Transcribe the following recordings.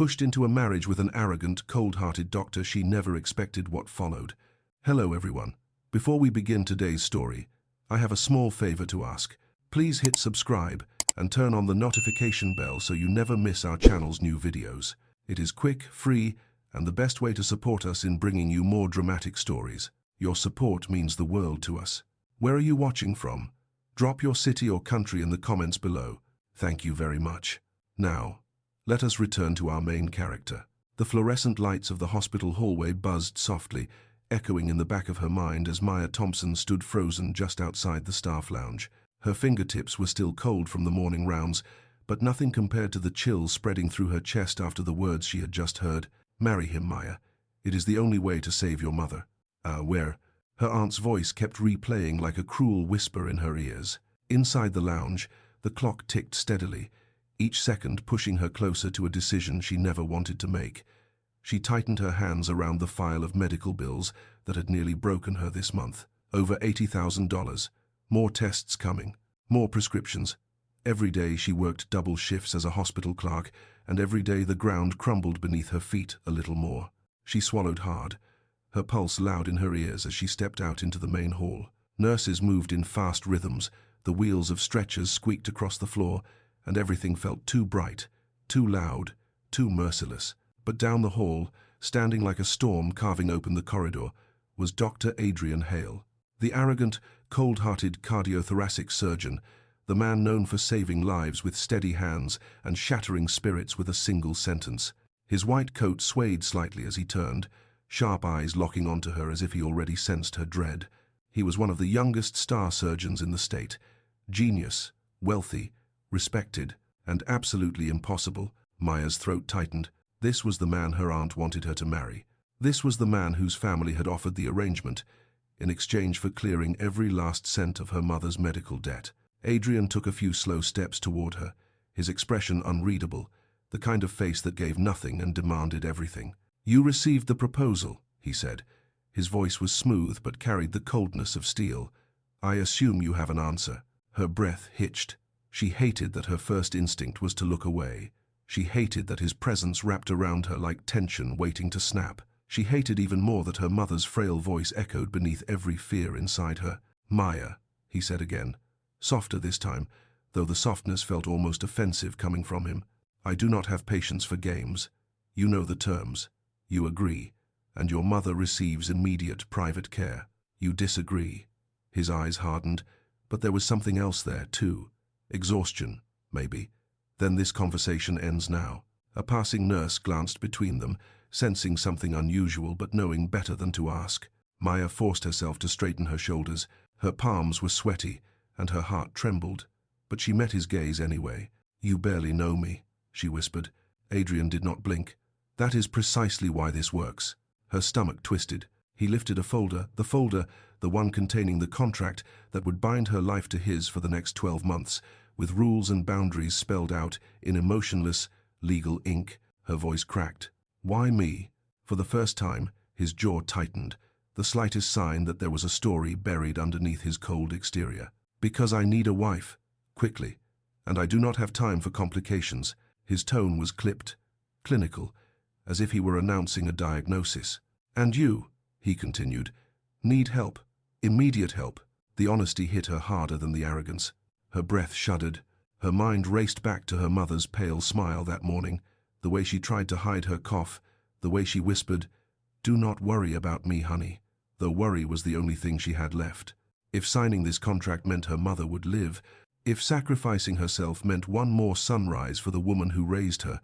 pushed into a marriage with an arrogant, cold-hearted doctor she never expected what followed. Hello everyone. Before we begin today's story, I have a small favor to ask. Please hit subscribe and turn on the notification bell so you never miss our channel's new videos. It is quick, free, and the best way to support us in bringing you more dramatic stories. Your support means the world to us. Where are you watching from? Drop your city or country in the comments below. Thank you very much. Now, let us return to our main character. The fluorescent lights of the hospital hallway buzzed softly, echoing in the back of her mind as Maya Thompson stood frozen just outside the staff lounge. Her fingertips were still cold from the morning rounds, but nothing compared to the chills spreading through her chest after the words she had just heard. Marry him, Maya. It is the only way to save your mother. Where? Her aunt's voice kept replaying like a cruel whisper in her ears. Inside the lounge, the clock ticked steadily, each second pushing her closer to a decision she never wanted to make. She tightened her hands around the file of medical bills that had nearly broken her this month. Over $80,000. More tests coming. More prescriptions. Every day she worked double shifts as a hospital clerk, and every day the ground crumbled beneath her feet a little more. She swallowed hard, her pulse loud in her ears as she stepped out into the main hall. Nurses moved in fast rhythms, the wheels of stretchers squeaked across the floor, and everything felt too bright, too loud, too merciless. But down the hall, standing like a storm carving open the corridor, was Dr. Adrian Hale, the arrogant, cold-hearted cardiothoracic surgeon, the man known for saving lives with steady hands and shattering spirits with a single sentence. His white coat swayed slightly as he turned, sharp eyes locking onto her as if he already sensed her dread. He was one of the youngest star surgeons in the state. Genius, wealthy, respected, and absolutely impossible. Maya's throat tightened. This was the man her aunt wanted her to marry. This was the man whose family had offered the arrangement, in exchange for clearing every last cent of her mother's medical debt. Adrian took a few slow steps toward her, his expression unreadable, the kind of face that gave nothing and demanded everything. "You received the proposal," he said. His voice was smooth but carried the coldness of steel. "I assume you have an answer." Her breath hitched. She hated that her first instinct was to look away. She hated that his presence wrapped around her like tension waiting to snap. She hated even more that her mother's frail voice echoed beneath every fear inside her. "Maya," he said again, softer this time, though the softness felt almost offensive coming from him. "I do not have patience for games. You know the terms. You agree, and your mother receives immediate private care. You disagree." His eyes hardened, but there was something else there, too. Exhaustion, maybe. "Then this conversation ends now." A passing nurse glanced between them, sensing something unusual but knowing better than to ask. Maya forced herself to straighten her shoulders. Her palms were sweaty, and her heart trembled. But she met his gaze anyway. "You barely know me," she whispered. Adrian did not blink. "That is precisely why this works." Her stomach twisted. He lifted a folder, the one containing the contract that would bind her life to his for the next 12 months, with rules and boundaries spelled out in emotionless, legal ink. Her voice cracked. "Why me?" For the first time, his jaw tightened, the slightest sign that there was a story buried underneath his cold exterior. "Because I need a wife, quickly, and I do not have time for complications." His tone was clipped, clinical, as if he were announcing a diagnosis. "And you," he continued, "need help, immediate help." The honesty hit her harder than the arrogance. Her breath shuddered. Her mind raced back to her mother's pale smile that morning, the way she tried to hide her cough, the way she whispered, "Do not worry about me, honey," though worry was the only thing she had left. If signing this contract meant her mother would live, if sacrificing herself meant one more sunrise for the woman who raised her,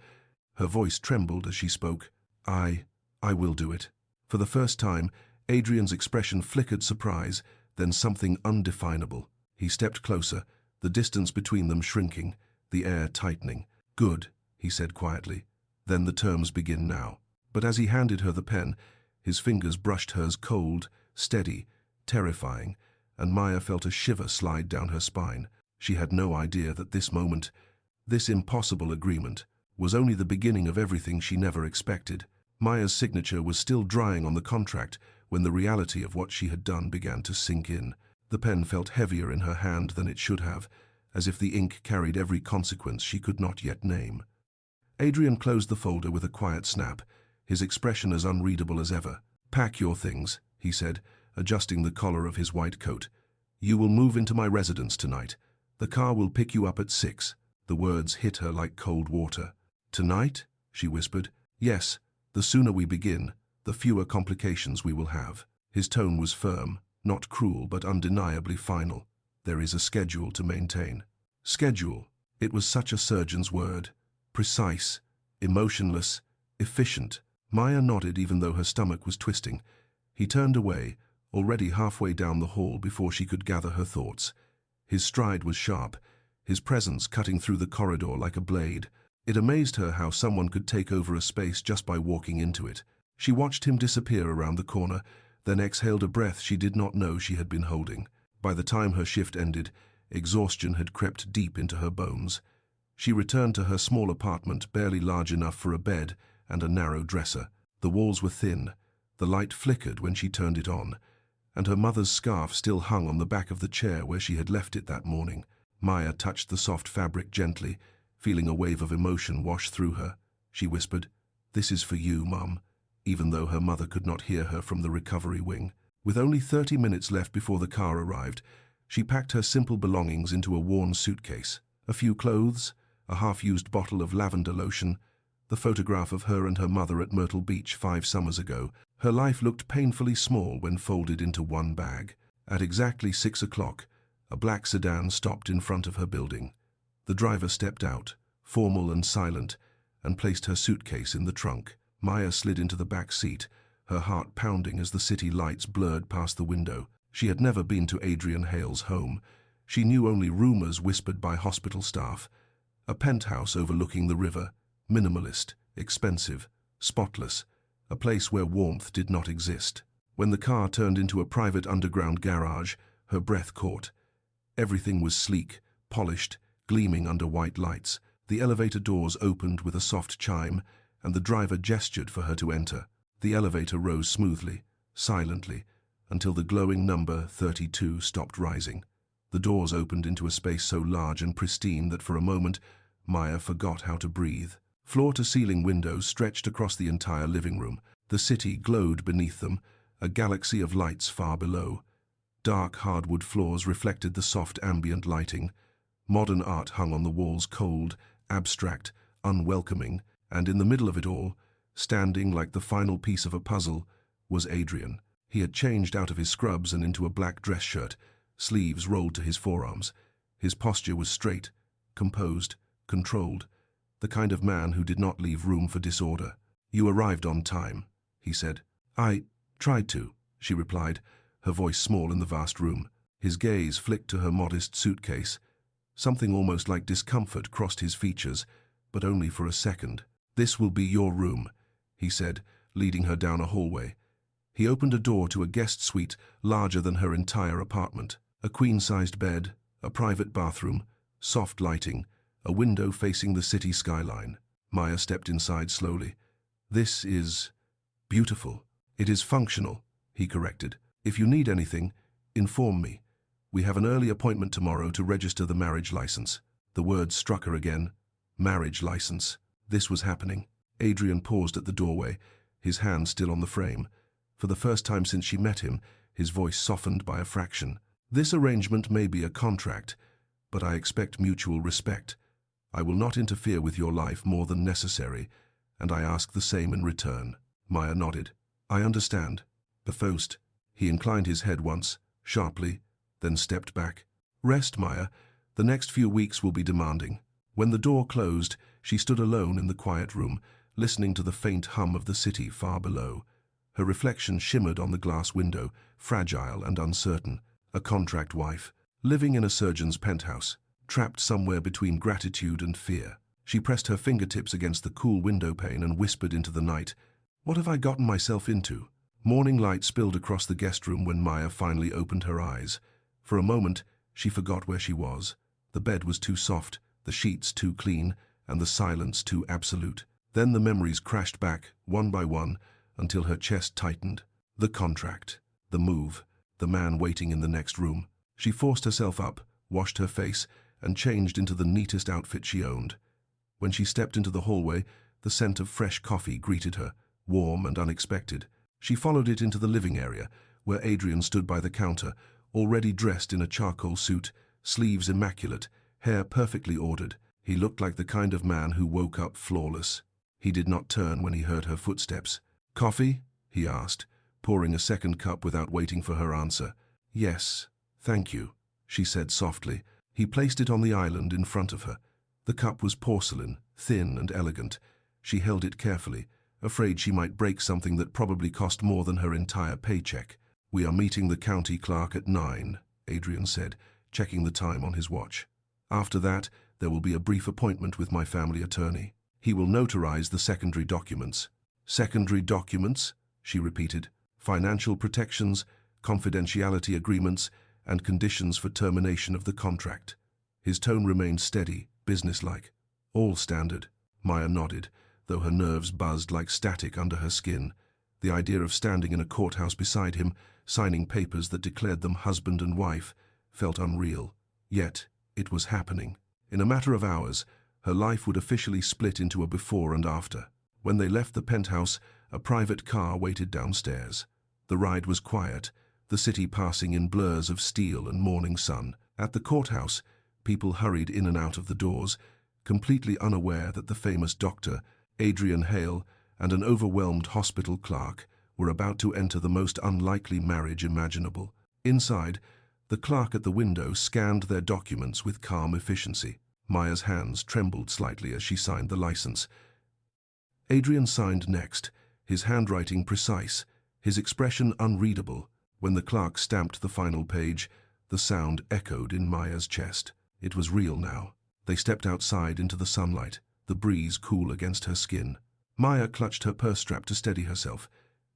her voice trembled as she spoke. I will do it." For the first time, Adrian's expression flickered surprise, then something undefinable. He stepped closer, the distance between them shrinking, the air tightening. "Good," he said quietly. "Then the terms begin now." But as he handed her the pen, his fingers brushed hers cold, steady, terrifying, and Maya felt a shiver slide down her spine. She had no idea that this moment, this impossible agreement, was only the beginning of everything she never expected. Maya's signature was still drying on the contract when the reality of what she had done began to sink in. The pen felt heavier in her hand than it should have, as if the ink carried every consequence she could not yet name. Adrian closed the folder with a quiet snap, his expression as unreadable as ever. "Pack your things," he said, adjusting the collar of his white coat. "You will move into my residence tonight. The car will pick you up at 6. The words hit her like cold water. "Tonight?" she whispered. "Yes, the sooner we begin, the fewer complications we will have." His tone was firm, not cruel but undeniably final. "There is a schedule to maintain." Schedule. It was such a surgeon's word. Precise, emotionless, efficient. Maya nodded even though her stomach was twisting. He turned away, already halfway down the hall before she could gather her thoughts. His stride was sharp, his presence cutting through the corridor like a blade. It amazed her how someone could take over a space just by walking into it. She watched him disappear around the corner, then exhaled a breath she did not know she had been holding. By the time her shift ended, exhaustion had crept deep into her bones. She returned to her small apartment, barely large enough for a bed and a narrow dresser. The walls were thin, the light flickered when she turned it on, and her mother's scarf still hung on the back of the chair where she had left it that morning. Maya touched the soft fabric gently, feeling a wave of emotion wash through her. She whispered, "This is for you, Mum," even though her mother could not hear her from the recovery wing. With only 30 minutes left before the car arrived, she packed her simple belongings into a worn suitcase. A few clothes, a half-used bottle of lavender lotion, the photograph of her and her mother at Myrtle Beach 5 summers ago. Her life looked painfully small when folded into one bag. At exactly 6 o'clock, a black sedan stopped in front of her building. The driver stepped out, formal and silent, and placed her suitcase in the trunk. Maya slid into the back seat, her heart pounding as the city lights blurred past the window. She had never been to Adrian Hale's home. She knew only rumors whispered by hospital staff. A penthouse overlooking the river, minimalist, expensive, spotless, a place where warmth did not exist. When the car turned into a private underground garage, her breath caught. Everything was sleek, polished, gleaming under white lights. The elevator doors opened with a soft chime, and the driver gestured for her to enter. The elevator rose smoothly, silently, until the glowing number 32 stopped rising. The doors opened into a space so large and pristine that for a moment Maya forgot how to breathe. Floor-to-ceiling windows stretched across the entire living room. The city glowed beneath them, a galaxy of lights far below. Dark hardwood floors reflected the soft ambient lighting. Modern art hung on the walls, cold, abstract, unwelcoming, and in the middle of it all, standing like the final piece of a puzzle, was Adrian. He had changed out of his scrubs and into a black dress shirt, sleeves rolled to his forearms. His posture was straight, composed, controlled, the kind of man who did not leave room for disorder. "You arrived on time," he said. "I tried to," she replied, her voice small in the vast room. His gaze flicked to her modest suitcase. Something almost like discomfort crossed his features, but only for a second. "This will be your room," he said, leading her down a hallway. He opened a door to a guest suite larger than her entire apartment. A queen-sized bed, a private bathroom, soft lighting, a window facing the city skyline. Maya stepped inside slowly. "This is beautiful." "It is functional," he corrected. "If you need anything, inform me. We have an early appointment tomorrow to register the marriage license." The words struck her again. Marriage license. This was happening. Adrian paused at the doorway, his hand still on the frame. For the first time since she met him, his voice softened by a fraction. "This arrangement may be a contract, but I expect mutual respect. I will not interfere with your life more than necessary, and I ask the same in return." Maya nodded. "I understand." First, he inclined his head once, sharply, then stepped back. "Rest, Maya. The next few weeks will be demanding." When the door closed, she stood alone in the quiet room, listening to the faint hum of the city far below. Her reflection shimmered on the glass window, fragile and uncertain. A contract wife, living in a surgeon's penthouse, trapped somewhere between gratitude and fear. She pressed her fingertips against the cool window pane and whispered into the night, "What have I gotten myself into?" Morning light spilled across the guest room when Maya finally opened her eyes. For a moment, she forgot where she was. The bed was too soft, the sheets too clean, and the silence too absolute. Then the memories crashed back, one by one, until her chest tightened. The contract, the move, the man waiting in the next room. She forced herself up, washed her face, and changed into the neatest outfit she owned. When she stepped into the hallway, the scent of fresh coffee greeted her, warm and unexpected. She followed it into the living area, where Adrian stood by the counter, already dressed in a charcoal suit, sleeves immaculate, hair perfectly ordered. He looked like the kind of man who woke up flawless. He did not turn when he heard her footsteps. "Coffee?" he asked, pouring a second cup without waiting for her answer. "Yes, thank you," she said softly. He placed it on the island in front of her. The cup was porcelain, thin and elegant. She held it carefully, afraid she might break something that probably cost more than her entire paycheck. "We are meeting the county clerk at 9, Adrian said, checking the time on his watch. "After that, there will be a brief appointment with my family attorney. He will notarize the secondary documents." "Secondary documents?" she repeated. "Financial protections, confidentiality agreements, and conditions for termination of the contract." His tone remained steady, businesslike. "All standard." Maya nodded, though her nerves buzzed like static under her skin. The idea of standing in a courthouse beside him, signing papers that declared them husband and wife, felt unreal. Yet, it was happening. In a matter of hours, her life would officially split into a before and after. When they left the penthouse, a private car waited downstairs. The ride was quiet, the city passing in blurs of steel and morning sun. At the courthouse, people hurried in and out of the doors, completely unaware that the famous doctor, Adrian Hale, and an overwhelmed hospital clerk were about to enter the most unlikely marriage imaginable. Inside, the clerk at the window scanned their documents with calm efficiency. Maya's hands trembled slightly as she signed the license. Adrian signed next, his handwriting precise, his expression unreadable. When the clerk stamped the final page, the sound echoed in Maya's chest. It was real now. They stepped outside into the sunlight, the breeze cool against her skin. Maya clutched her purse strap to steady herself.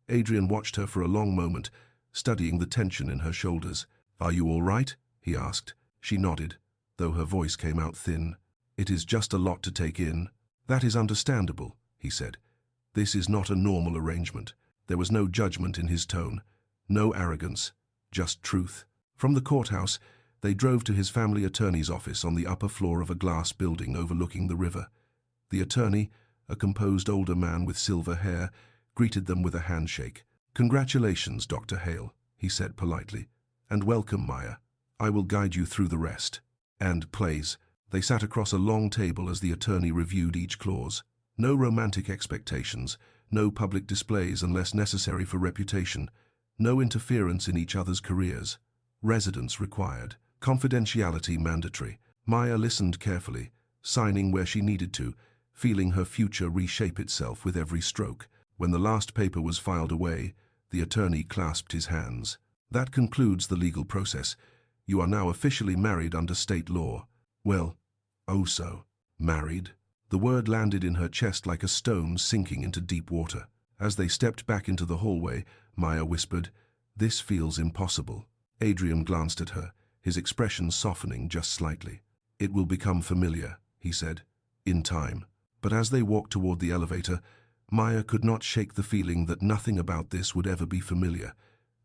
Adrian watched her for a long moment, studying the tension in her shoulders. "Are you all right?" he asked. She nodded, though her voice came out thin. "It is just a lot to take in." "That is understandable," he said. "This is not a normal arrangement." There was no judgment in his tone, no arrogance, just truth. From the courthouse, they drove to his family attorney's office on the upper floor of a glass building overlooking the river. The attorney, a composed older man with silver hair, greeted them with a handshake. "Congratulations, Dr. Hale," he said politely. "And welcome, Maya. I will guide you through the rest." "And please." They sat across a long table as the attorney reviewed each clause. No romantic expectations, no public displays unless necessary for reputation, no interference in each other's careers. Residence required. Confidentiality mandatory. Maya listened carefully, signing where she needed to, feeling her future reshape itself with every stroke. When the last paper was filed away, the attorney clasped his hands. "That concludes the legal process. You are now officially married under state law." "Well, oh so. Married?" The word landed in her chest like a stone sinking into deep water. As they stepped back into the hallway, Maya whispered, "This feels impossible." Adrian glanced at her, his expression softening just slightly. "It will become familiar," he said, "in time." But as they walked toward the elevator, Maya could not shake the feeling that nothing about this would ever be familiar,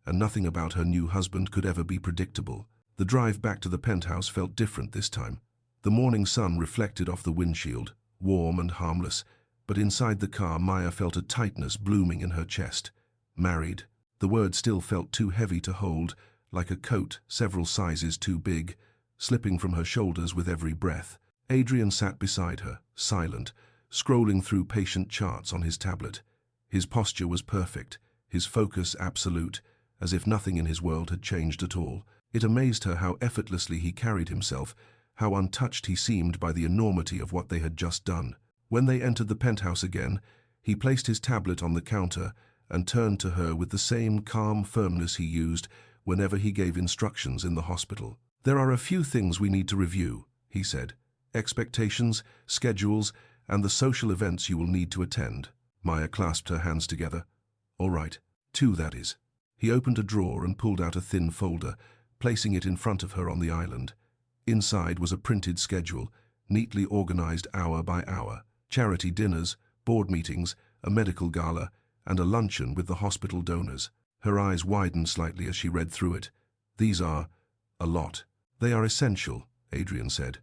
and nothing about her new husband could ever be predictable. The drive back to the penthouse felt different this time. The morning sun reflected off the windshield, warm and harmless, but inside the car Maya felt a tightness blooming in her chest. Married. The word still felt too heavy to hold, like a coat several sizes too big, slipping from her shoulders with every breath. Adrian sat beside her, silent, scrolling through patient charts on his tablet. His posture was perfect, his focus absolute, as if nothing in his world had changed at all. It amazed her how effortlessly he carried himself, how untouched he seemed by the enormity of what they had just done. When they entered the penthouse again, he placed his tablet on the counter and turned to her with the same calm firmness he used whenever he gave instructions in the hospital. "There are a few things we need to review," he said. "Expectations, schedules, and the social events you will need to attend." Maya clasped her hands together. "All right. 2, that is." He opened a drawer and pulled out a thin folder, placing it in front of her on the island. Inside was a printed schedule, neatly organized hour by hour. Charity dinners, board meetings, a medical gala, and a luncheon with the hospital donors. Her eyes widened slightly as she read through it. "These are a lot." "They are essential," Adrian said.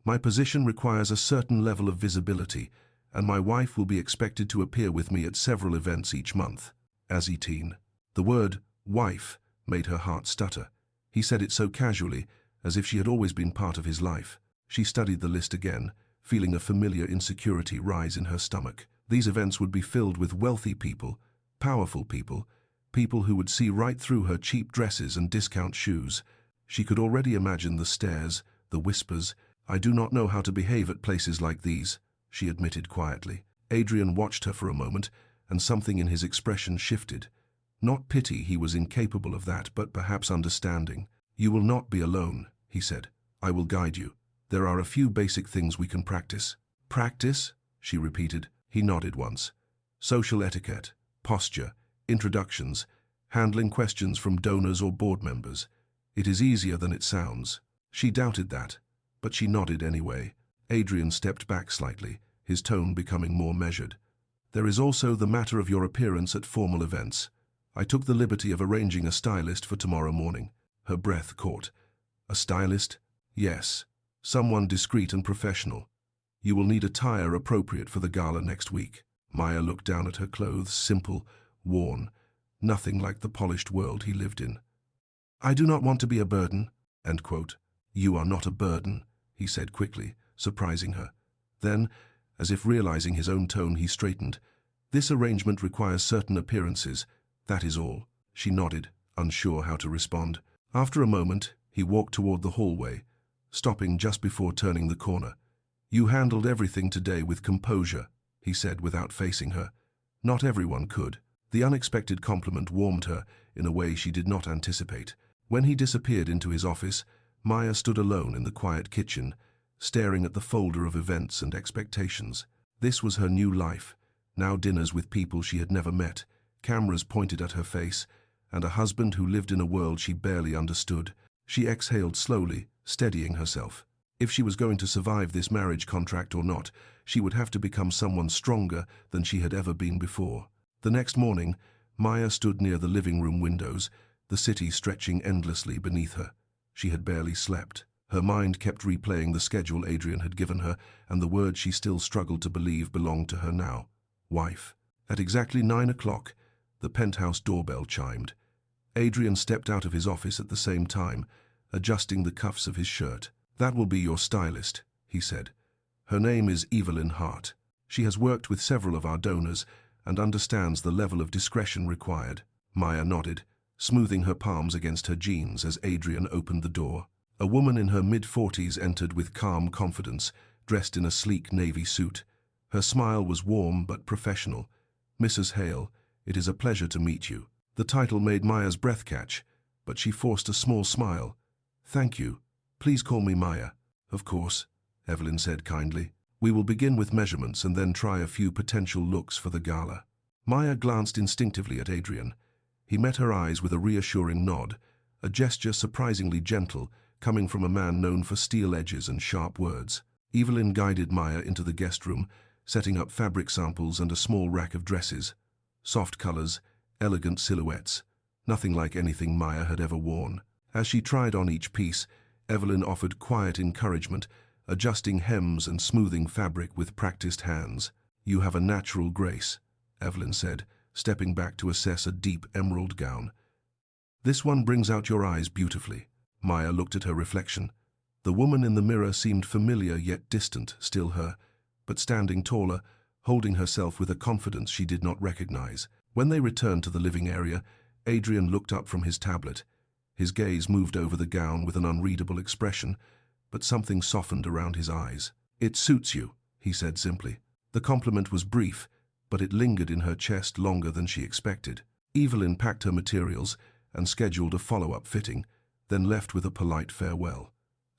My position requires a certain level of visibility, and my wife will be expected to appear with me at several events each month. As 18. The word wife made her heart stutter. He said it so casually, as if she had always been part of his life. She studied the list again, feeling a familiar insecurity rise in her stomach. These events would be filled with wealthy people, powerful people, people who would see right through her cheap dresses and discount shoes. She could already imagine the stares, the whispers. "I do not know how to behave at places like these," she admitted quietly. Adrian watched her for a moment, and something in his expression shifted. Not pity, he was incapable of that, but perhaps understanding. "You will not be alone," he said. "I will guide you. There are a few basic things we can practice." "Practice?" she repeated. He nodded once. "Social etiquette, posture, introductions, handling questions from donors or board members. It is easier than it sounds." She doubted that, but she nodded anyway. Adrian stepped back slightly, his tone becoming more measured. "There is also the matter of your appearance at formal events. I took the liberty of arranging a stylist for tomorrow morning." Her breath caught. "A stylist?" "Yes. Someone discreet and professional. You will need attire appropriate for the gala next week." Maya looked down at her clothes, simple, worn, nothing like the polished world he lived in. "I do not want to be a burden." End quote. "You are not a burden," he said quickly, surprising her. Then, as if realizing his own tone, he straightened. "This arrangement requires certain appearances. That is all." She nodded, unsure how to respond. After a moment, he walked toward the hallway, stopping just before turning the corner. "You handled everything today with composure," he said without facing her. Not everyone could. The unexpected compliment warmed her in a way she did not anticipate. When he disappeared into his office, Maya stood alone in the quiet kitchen, staring at the folder of events and expectations. This was her new life, now dinners with people she had never met, cameras pointed at her face, and a husband who lived in a world she barely understood. She exhaled slowly, steadying herself. If she was going to survive this marriage contract or not, she would have to become someone stronger than she had ever been before. The next morning, Maya stood near the living room windows, the city stretching endlessly beneath her. She had barely slept. Her mind kept replaying the schedule Adrian had given her, and the word she still struggled to believe belonged to her now. Wife. At exactly 9 o'clock, the penthouse doorbell chimed. Adrian stepped out of his office at the same time, adjusting the cuffs of his shirt. "That will be your stylist," he said. "Her name is Evelyn Hart. She has worked with several of our donors and understands the level of discretion required." Maya nodded, smoothing her palms against her jeans as Adrian opened the door. A woman in her mid-40s entered with calm confidence, dressed in a sleek navy suit. Her smile was warm but professional. "Mrs. Hale, it is a pleasure to meet you." The title made Maya's breath catch, but she forced a small smile. "Thank you. Please call me Maya." "Of course," Evelyn said kindly. "We will begin with measurements and then try a few potential looks for the gala." Maya glanced instinctively at Adrian. He met her eyes with a reassuring nod, a gesture surprisingly gentle, coming from a man known for steel edges and sharp words. Evelyn guided Maya into the guest room, setting up fabric samples and a small rack of dresses. Soft colors, elegant silhouettes, nothing like anything Maya had ever worn. As she tried on each piece, Evelyn offered quiet encouragement, adjusting hems and smoothing fabric with practiced hands. "You have a natural grace," Evelyn said, stepping back to assess a deep emerald gown. "This one brings out your eyes beautifully." Maya looked at her reflection. The woman in the mirror seemed familiar yet distant, still her, but standing taller, holding herself with a confidence she did not recognize. When they returned to the living area, Adrian looked up from his tablet. His gaze moved over the gown with an unreadable expression, but something softened around his eyes. "It suits you," he said simply. The compliment was brief, but it lingered in her chest longer than she expected. Evelyn packed her materials and scheduled a follow-up fitting, then left with a polite farewell.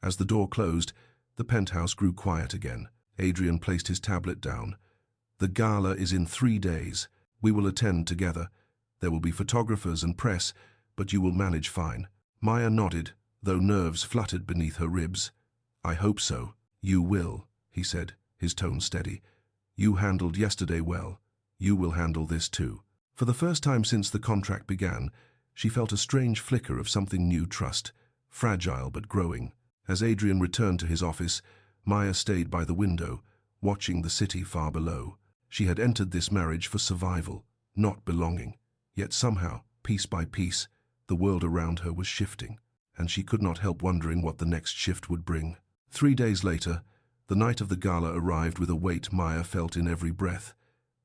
As the door closed, the penthouse grew quiet again. Adrian placed his tablet down. "The gala is in 3 days. We will attend together. There will be photographers and press, but you will manage fine." Maya nodded, though nerves fluttered beneath her ribs. "I hope so." "You will," he said, his tone steady. "You handled yesterday well. You will handle this too." For the first time since the contract began, she felt a strange flicker of something new trust, fragile but growing. As Adrian returned to his office, Maya stayed by the window, watching the city far below. She had entered this marriage for survival, not belonging. Yet somehow, piece by piece, the world around her was shifting, and she could not help wondering what the next shift would bring. 3 days later, the night of the gala arrived with a weight Maya felt in every breath.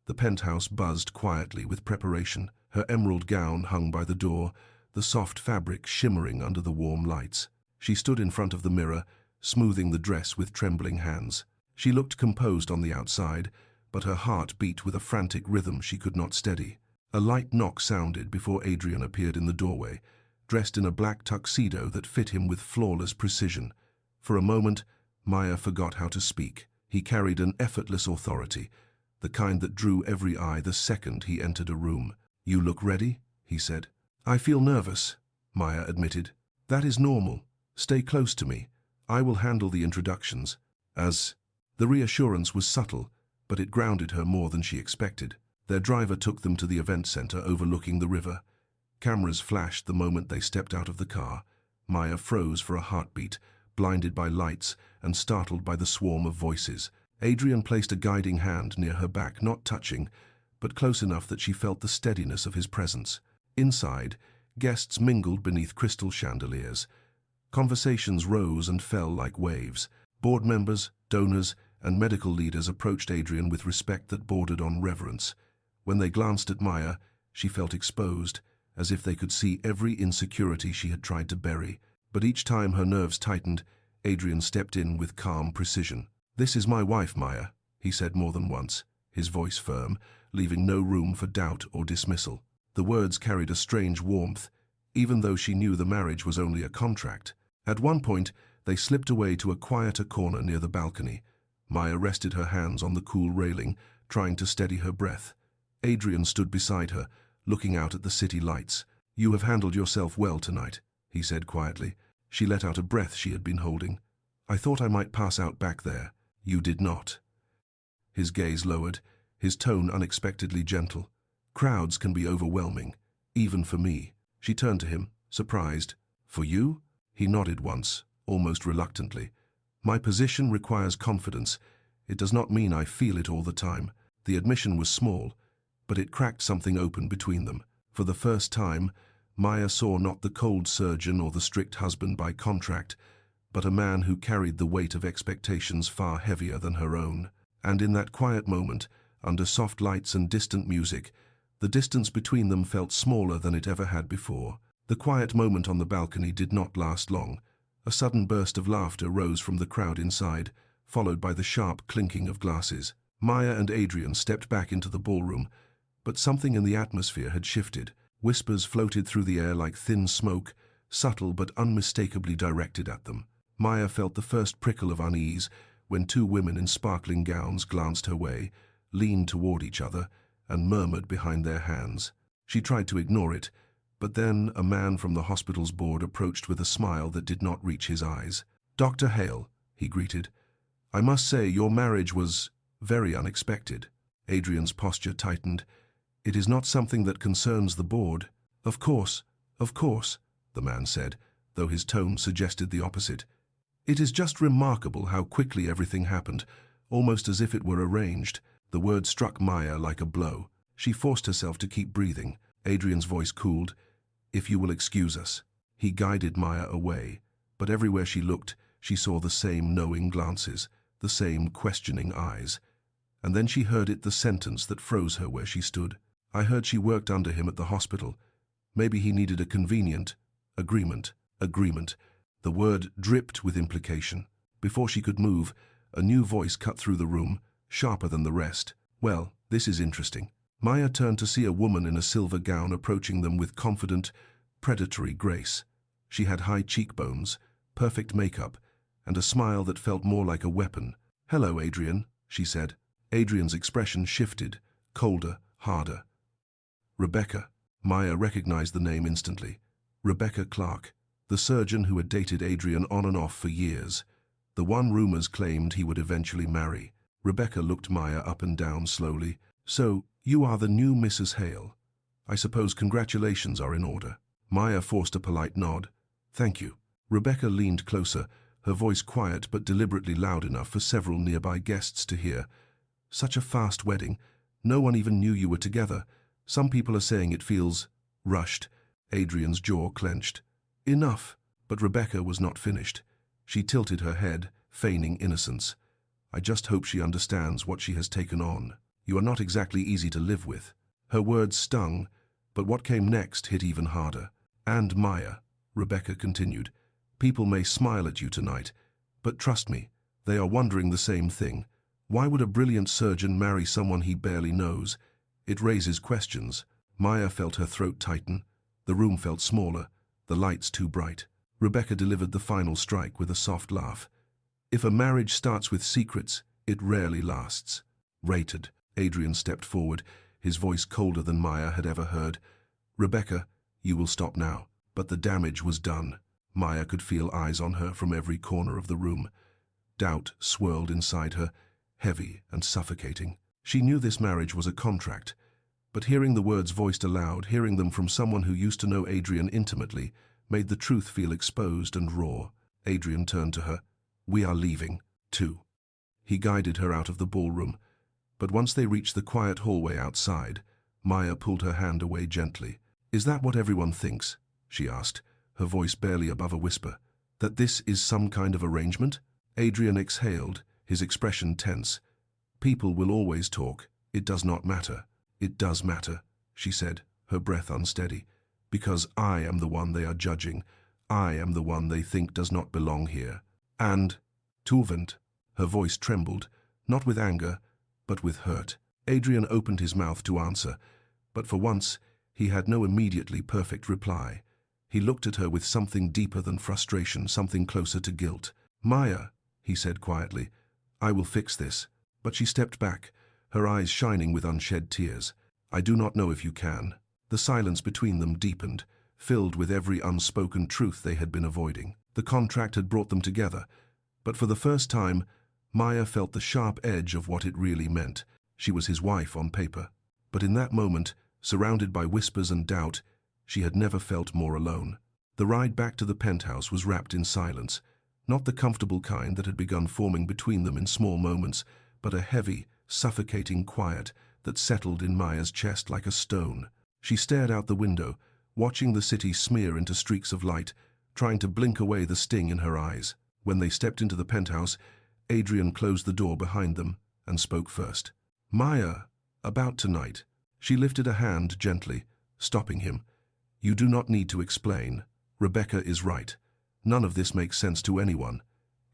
The penthouse buzzed quietly with preparation, her emerald gown hung by the door, the soft fabric shimmering under the warm lights. She stood in front of the mirror, smoothing the dress with trembling hands. She looked composed on the outside, but her heart beat with a frantic rhythm she could not steady. A light knock sounded before Adrian appeared in the doorway, dressed in a black tuxedo that fit him with flawless precision. For a moment, Maya forgot how to speak. He carried an effortless authority, the kind that drew every eye the second he entered a room. "You look ready?" he said. "I feel nervous," Maya admitted. "That is normal. Stay close to me. I will handle the introductions." The reassurance was subtle, but it grounded her more than she expected. Their driver took them to the event center overlooking the river. Cameras flashed the moment they stepped out of the car. Maya froze for a heartbeat, blinded by lights and startled by the swarm of voices. Adrian placed a guiding hand near her back, not touching, but close enough that she felt the steadiness of his presence. Inside, guests mingled beneath crystal chandeliers. Conversations rose and fell like waves. Board members, donors, and medical leaders approached Adrian with respect that bordered on reverence. When they glanced at Maya, she felt exposed, as if they could see every insecurity she had tried to bury. But each time her nerves tightened, Adrian stepped in with calm precision. "This is my wife, Maya," he said more than once, his voice firm, leaving no room for doubt or dismissal. The words carried a strange warmth, even though she knew the marriage was only a contract. At one point, they slipped away to a quieter corner near the balcony. Maya rested her hands on the cool railing, trying to steady her breath. Adrian stood beside her, looking out at the city lights. "You have handled yourself well tonight," he said quietly. She let out a breath she had been holding. "I thought I might pass out back there." "You did not." His gaze lowered, his tone unexpectedly gentle. "Crowds can be overwhelming, even for me." She turned to him, surprised. "For you?" He nodded once, almost reluctantly. "My position requires confidence. It does not mean I feel it all the time." The admission was small, but it cracked something open between them. For the first time, Maya saw not the cold surgeon or the strict husband by contract, but a man who carried the weight of expectations far heavier than her own. And in that quiet moment, under soft lights and distant music, the distance between them felt smaller than it ever had before. The quiet moment on the balcony did not last long. A sudden burst of laughter rose from the crowd inside, followed by the sharp clinking of glasses. Maya and Adrian stepped back into the ballroom, but something in the atmosphere had shifted. Whispers floated through the air like thin smoke, subtle but unmistakably directed at them. Maya felt the first prickle of unease when 2 women in sparkling gowns glanced her way, leaned toward each other, and murmured behind their hands. She tried to ignore it, but then a man from the hospital's board approached with a smile that did not reach his eyes. "Dr. Hale," he greeted. "I must say your marriage was very unexpected." Adrian's posture tightened. "It is not something that concerns the board." Of course," the man said, though his tone suggested the opposite. "It is just remarkable how quickly everything happened, almost as if it were arranged." The word struck Maya like a blow. She forced herself to keep breathing. Adrian's voice cooled. "If you will excuse us." He guided Maya away, but everywhere she looked, she saw the same knowing glances, the same questioning eyes. And then she heard the sentence that froze her where she stood. "I heard she worked under him at the hospital. Maybe he needed a convenient agreement." The word dripped with implication. Before she could move, a new voice cut through the room, sharper than the rest. "Well, this is interesting." Maya turned to see a woman in a silver gown approaching them with confident, predatory grace. She had high cheekbones, perfect makeup, and a smile that felt more like a weapon. "Hello, Adrian," she said. Adrian's expression shifted, colder, harder. "Rebecca." Maya recognized the name instantly. Rebecca Clark, the surgeon who had dated Adrian on and off for years. The one rumors claimed he would eventually marry. Rebecca looked Maya up and down slowly. "So, you are the new Mrs. Hale. I suppose congratulations are in order." Maya forced a polite nod. "Thank you." Rebecca leaned closer, her voice quiet but deliberately loud enough for several nearby guests to hear. "Such a fast wedding. No one even knew you were together. Some people are saying it feels rushed." Adrian's jaw clenched. "Enough." But Rebecca was not finished. She tilted her head, feigning innocence. "I just hope she understands what she has taken on. You are not exactly easy to live with." Her words stung, but what came next hit even harder. "And Maya," Rebecca continued, "people may smile at you tonight, but trust me, they are wondering the same thing. Why would a brilliant surgeon marry someone he barely knows? It raises questions." Maya felt her throat tighten. The room felt smaller, the lights too bright. Rebecca delivered the final strike with a soft laugh. "If a marriage starts with secrets, it rarely lasts." "Rated." Adrian stepped forward, his voice colder than Maya had ever heard. "Rebecca, you will stop now." But the damage was done. Maya could feel eyes on her from every corner of the room. Doubt swirled inside her, heavy and suffocating. She knew this marriage was a contract, but hearing the words voiced aloud, hearing them from someone who used to know Adrian intimately, made the truth feel exposed and raw. Adrian turned to her. "We are leaving, too." He guided her out of the ballroom, but once they reached the quiet hallway outside, Maya pulled her hand away gently. "Is that what everyone thinks?" she asked, her voice barely above a whisper. "That this is some kind of arrangement?" Adrian exhaled, his expression tense. "People will always talk. It does not matter." "It does matter," she said, her breath unsteady. "Because I am the one they are judging. I am the one they think does not belong here. And Tulvent." Her voice trembled, not with anger, but with hurt. Adrian opened his mouth to answer, but for once he had no immediately perfect reply. He looked at her with something deeper than frustration, something closer to guilt. "Maya," he said quietly, "I will fix this." But she stepped back, her eyes shining with unshed tears. "I do not know if you can." The silence between them deepened, filled with every unspoken truth they had been avoiding. The contract had brought them together, but for the first time, Maya felt the sharp edge of what it really meant. She was his wife on paper, but in that moment, surrounded by whispers and doubt, she had never felt more alone. The ride back to the penthouse was wrapped in silence, not the comfortable kind that had begun forming between them in small moments, but a heavy, suffocating quiet that settled in Maya's chest like a stone. She stared out the window, watching the city smear into streaks of light, trying to blink away the sting in her eyes. When they stepped into the penthouse, Adrian closed the door behind them and spoke first. "Maya, about tonight." She lifted a hand gently, stopping him. "You do not need to explain. Rebecca is right. None of this makes sense to anyone.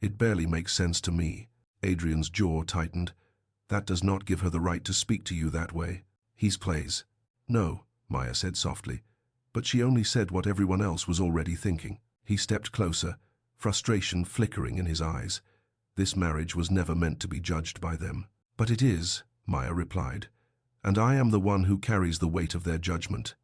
It barely makes sense to me." Adrian's jaw tightened. "That does not give her the right to speak to you that way." "He's plays." "No," Maya said softly, but she only said what everyone else was already thinking. He stepped closer, frustration flickering in his eyes. This marriage was never meant to be judged by them. "But it is," Maya replied, "and I am the one who carries the weight of their judgment."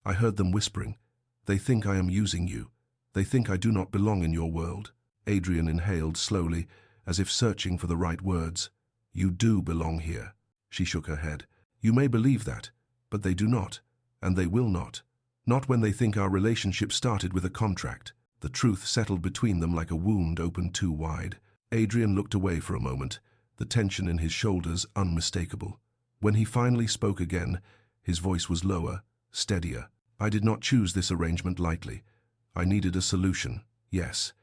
I heard them whispering. "They think I am using you. They think I do not belong in your world." Adrian inhaled slowly, as if searching for the right words. "You do belong here." She shook her head. "You may believe that, but they do not, and they will not. Not when they think our relationship started with a contract." The truth settled between them like a wound opened too wide. Adrian looked away for a moment, the tension in his shoulders unmistakable. When he finally spoke again, his voice was lower, steadier. "I did not choose this arrangement lightly. I needed a solution, yes,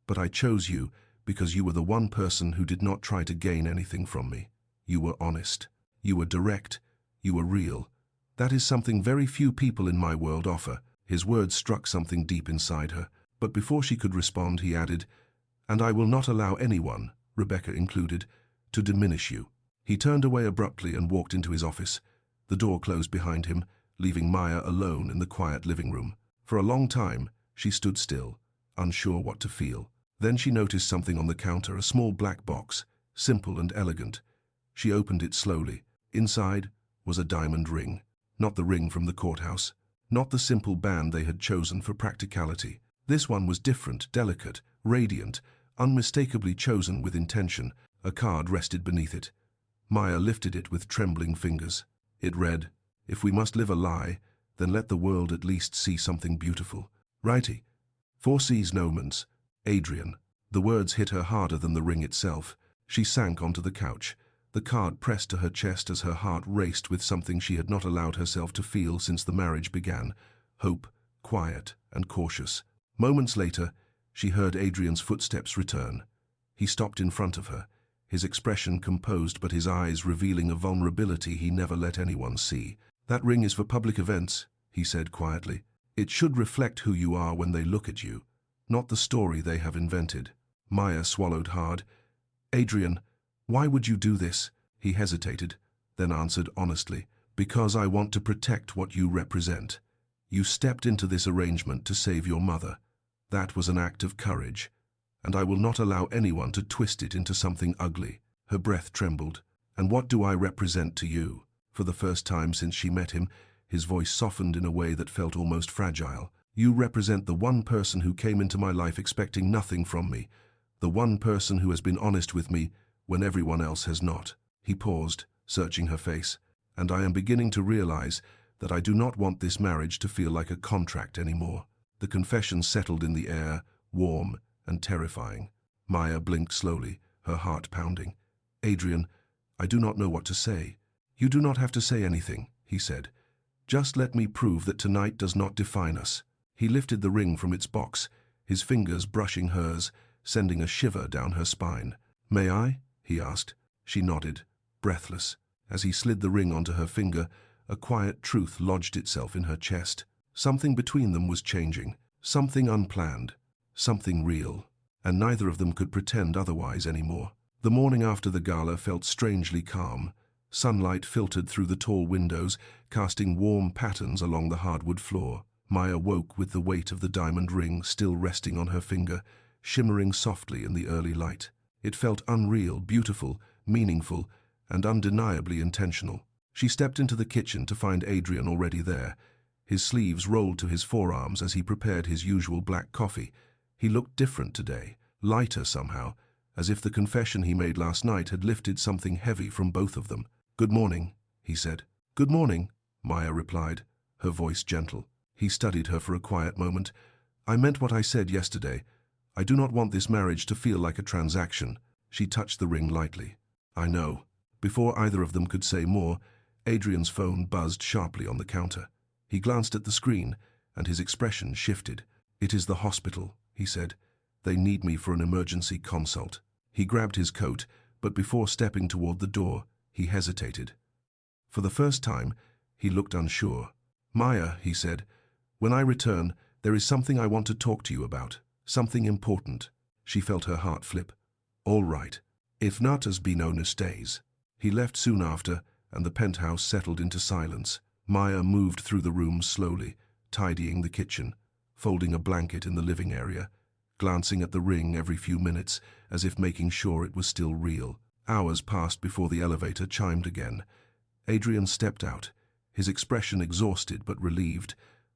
but I chose you because you were the one person who did not try to gain anything from me. You were honest. You were direct. You were real. That is something very few people in my world offer." His words struck something deep inside her, but before she could respond, he added, "And I will not allow anyone, Rebecca included, to diminish you." He turned away abruptly and walked into his office. The door closed behind him, leaving Maya alone in the quiet living room. For a long time, she stood still, unsure what to feel. Then she noticed something on the counter, a small black box, simple and elegant. She opened it slowly. Inside was a diamond ring. Not the ring from the courthouse. Not the simple band they had chosen for practicality. This one was different, delicate, radiant, unmistakably chosen with intention. A card rested beneath it. Maya lifted it with trembling fingers. It read, "If we must live a lie, then let the world at least see something beautiful. Righty. 4 C's Nomans. Adrian." The words hit her harder than the ring itself. She sank onto the couch, the card pressed to her chest as her heart raced with something she had not allowed herself to feel since the marriage began: hope, quiet and cautious. Moments later, she heard Adrian's footsteps return. He stopped in front of her, his expression composed but his eyes revealing a vulnerability he never let anyone see. "That ring is for public events," he said quietly. "It should reflect who you are when they look at you, not the story they have invented." Maya swallowed hard. "Adrian, why would you do this?" He hesitated, then answered honestly, "Because I want to protect what you represent. You stepped into this arrangement to save your mother. That was an act of courage, and I will not allow anyone to twist it into something ugly." Her breath trembled. "And what do I represent to you?" For the first time since she met him, his voice softened in a way that felt almost fragile. "You represent the one person who came into my life expecting nothing from me, the one person who has been honest with me when everyone else has not." He paused, searching her face. "And I am beginning to realize that I do not want this marriage to feel like a contract anymore." The confession settled in the air, warm and terrifying. Maya blinked slowly, her heart pounding. "Adrian, I do not know what to say." "You do not have to say anything," he said. "Just let me prove that tonight does not define us." He lifted the ring from its box, his fingers brushing hers, sending a shiver down her spine. "May I?" he asked. She nodded, breathless. As he slid the ring onto her finger, a quiet truth lodged itself in her chest. Something between them was changing, something unplanned, something real, and neither of them could pretend otherwise anymore. The morning after the gala felt strangely calm. Sunlight filtered through the tall windows, casting warm patterns along the hardwood floor. Maya woke with the weight of the diamond ring still resting on her finger, shimmering softly in the early light. It felt unreal, beautiful, meaningful, and undeniably intentional. She stepped into the kitchen to find Adrian already there. His sleeves rolled to his forearms as he prepared his usual black coffee. He looked different today, lighter somehow, as if the confession he made last night had lifted something heavy from both of them. "Good morning," he said. "Good morning," Maya replied, her voice gentle. He studied her for a quiet moment. "I meant what I said yesterday. I do not want this marriage to feel like a transaction." She touched the ring lightly. "I know." Before either of them could say more, Adrian's phone buzzed sharply on the counter. He glanced at the screen, and his expression shifted. "It is the hospital," he said. "They need me for an emergency consult." He grabbed his coat, but before stepping toward the door, he hesitated. For the first time, he looked unsure. "Maya," he said, "when I return, there is something I want to talk to you about. Something important." She felt her heart flip. "All right. If not, as Binona stays." He left soon after, and the penthouse settled into silence. Maya moved through the rooms slowly, tidying the kitchen, folding a blanket in the living area, glancing at the ring every few minutes, as if making sure it was still real. Hours passed before the elevator chimed again. Adrian stepped out, his expression exhausted but relieved,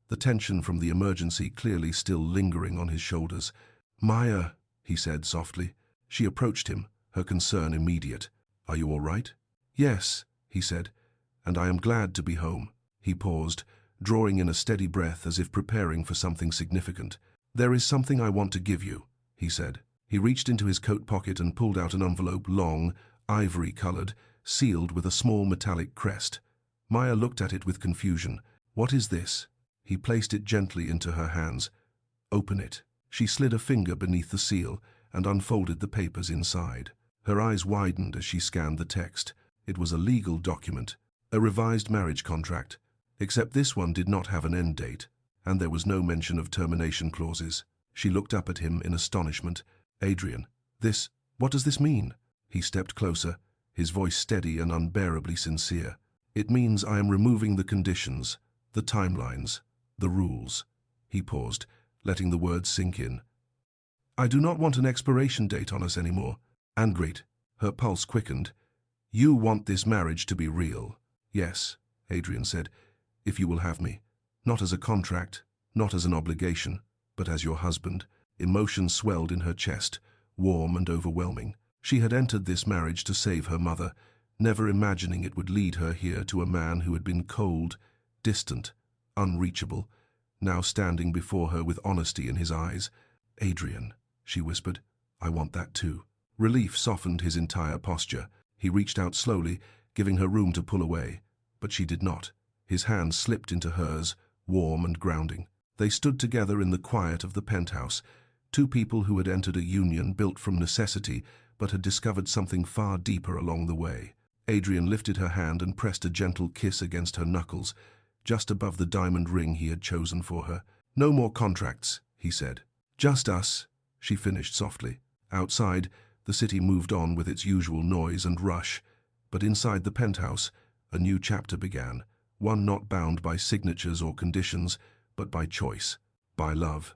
the tension from the emergency clearly still lingering on his shoulders. "Maya," he said softly. She approached him, her concern immediate. "Are you all right?" "Yes," he said, "and I am glad to be home." He paused, drawing in a steady breath as if preparing for something significant. "There is something I want to give you," he said. He reached into his coat pocket and pulled out an envelope, long, ivory-colored, sealed with a small metallic crest. Maya looked at it with confusion. "What is this?" He placed it gently into her hands. "Open it." She slid a finger beneath the seal and unfolded the papers inside. Her eyes widened as she scanned the text. It was a legal document, a revised marriage contract, except this one did not have an end date, and there was no mention of termination clauses. She looked up at him in astonishment. "Adrian, what does this mean?" He stepped closer, his voice steady and unbearably sincere. "It means I am removing the conditions, the timelines, the rules." He paused, letting the words sink in. "I do not want an expiration date on us anymore." "And great." Her pulse quickened. "You want this marriage to be real." "Yes," Adrian said, "if you will have me. Not as a contract, not as an obligation, but as your husband." Emotion swelled in her chest, warm and overwhelming. She had entered this marriage to save her mother, never imagining it would lead her here to a man who had been cold, distant, unreachable, now standing before her with honesty in his eyes. "Adrian," she whispered, I want that too. Relief softened his entire posture. He reached out slowly, giving her room to pull away, but she did not. His hand slipped into hers, warm and grounding. They stood together in the quiet of the penthouse, two people who had entered a union built from necessity but had discovered something far deeper along the way. Adrian lifted her hand and pressed a gentle kiss against her knuckles, just above the diamond ring he had chosen for her. "No more contracts," he said. "Just us," she finished softly. Outside, the city moved on with its usual noise and rush, but inside the penthouse, a new chapter began, one not bound by signatures or conditions, but by choice, by love.